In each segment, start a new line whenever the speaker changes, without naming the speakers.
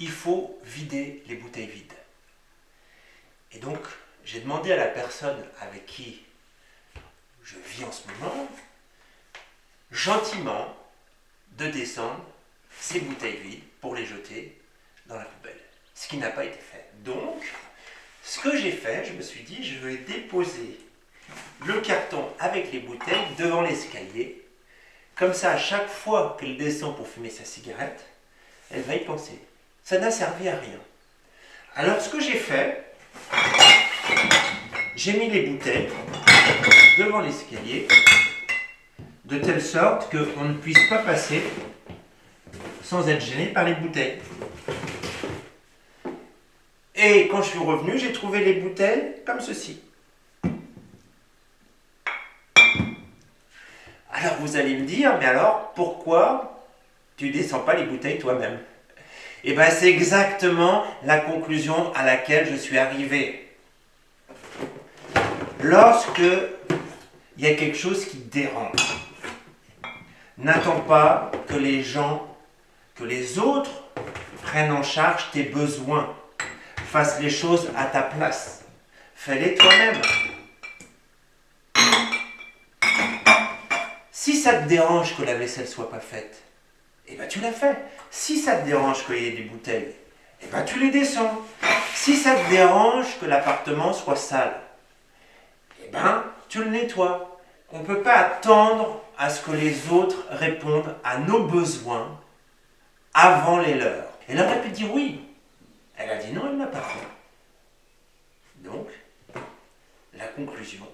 il faut vider les bouteilles vides. Et donc, j'ai demandé à la personne avec qui je vis en ce moment, gentiment, de descendre ces bouteilles vides pour les jeter dans la poubelle. Ce qui n'a pas été fait. Donc, ce que j'ai fait, je me suis dit, je vais déposer le carton avec les bouteilles devant l'escalier. Comme ça, à chaque fois qu'elle descend pour fumer sa cigarette, elle va y penser. Ça n'a servi à rien. Alors, ce que j'ai fait, j'ai mis les bouteilles devant l'escalier, de telle sorte qu'on ne puisse pas passer sans être gêné par les bouteilles. Et quand je suis revenu, j'ai trouvé les bouteilles comme ceci. Alors vous allez me dire, mais alors pourquoi tu descends pas les bouteilles toi-même? Et bien c'est exactement la conclusion à laquelle je suis arrivé. Lorsque il y a quelque chose qui te dérange, n'attends pas que les gens, que les autres prennent en charge tes besoins, fassent les choses à ta place. Fais-les toi-même. Si ça te dérange que la vaisselle soit pas faite, eh ben tu la fais. Si ça te dérange qu'il y ait des bouteilles, eh ben tu les descends. Si ça te dérange que l'appartement soit sale, eh ben tu le nettoies. On ne peut pas attendre à ce que les autres répondent à nos besoins avant les leurs. Elle aurait pu dire oui. Elle a dit non, elle ne l'a pas fait. Donc, la conclusion,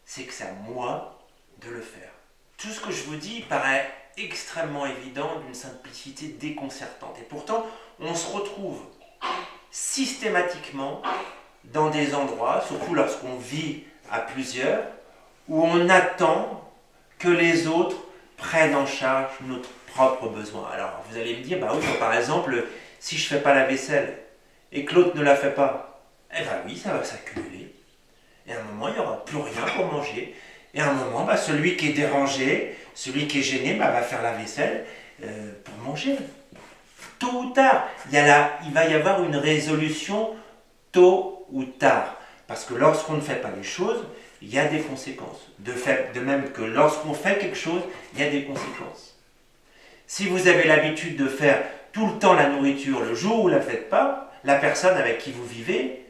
c'est que c'est à moi de le faire. Tout ce que je vous dis paraît extrêmement évident, d'une simplicité déconcertante. Et pourtant, on se retrouve systématiquement dans des endroits, surtout lorsqu'on vit à plusieurs, où on attend que les autres prennent en charge notre propre besoin. Alors, vous allez me dire, bah oui, par exemple, si je ne fais pas la vaisselle et que l'autre ne la fait pas, eh bien oui, ça va s'accumuler. Et à un moment, il n'y aura plus rien pour manger. Et à un moment, bah, celui qui est dérangé, celui qui est gêné, bah, va faire la vaisselle pour manger. Tôt ou tard, il va y avoir une résolution tôt ou tard. Parce que lorsqu'on ne fait pas les choses, il y a des conséquences. De même que lorsqu'on fait quelque chose, il y a des conséquences. Si vous avez l'habitude de faire tout le temps la nourriture, le jour où vous ne la faites pas, la personne avec qui vous vivez,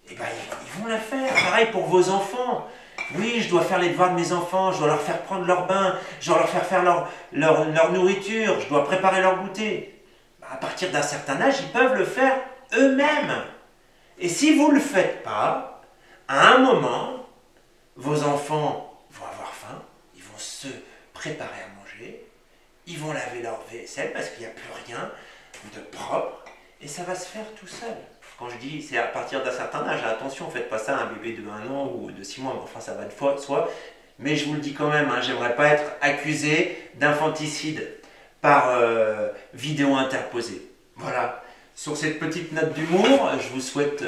eh ben, ils vont la faire. Pareil pour vos enfants. Oui, je dois faire les devoirs de mes enfants, je dois leur faire prendre leur bain, je dois leur faire faire leur nourriture, je dois préparer leur goûter. À partir d'un certain âge, ils peuvent le faire eux-mêmes. Et si vous ne le faites pas, à un moment, vos enfants vont avoir faim, ils vont se préparer à manger, ils vont laver leur vaisselle parce qu'il n'y a plus rien de propre, et ça va se faire tout seul. Quand je dis c'est à partir d'un certain âge, attention, faites pas ça à un bébé de 1 an ou de 6 mois, mais enfin ça va de soi. Mais je vous le dis quand même, hein, j'aimerais pas être accusé d'infanticide par vidéo interposée. Voilà, sur cette petite note d'humour, je vous souhaite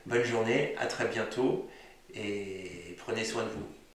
bonne journée, à très bientôt et prenez soin de vous.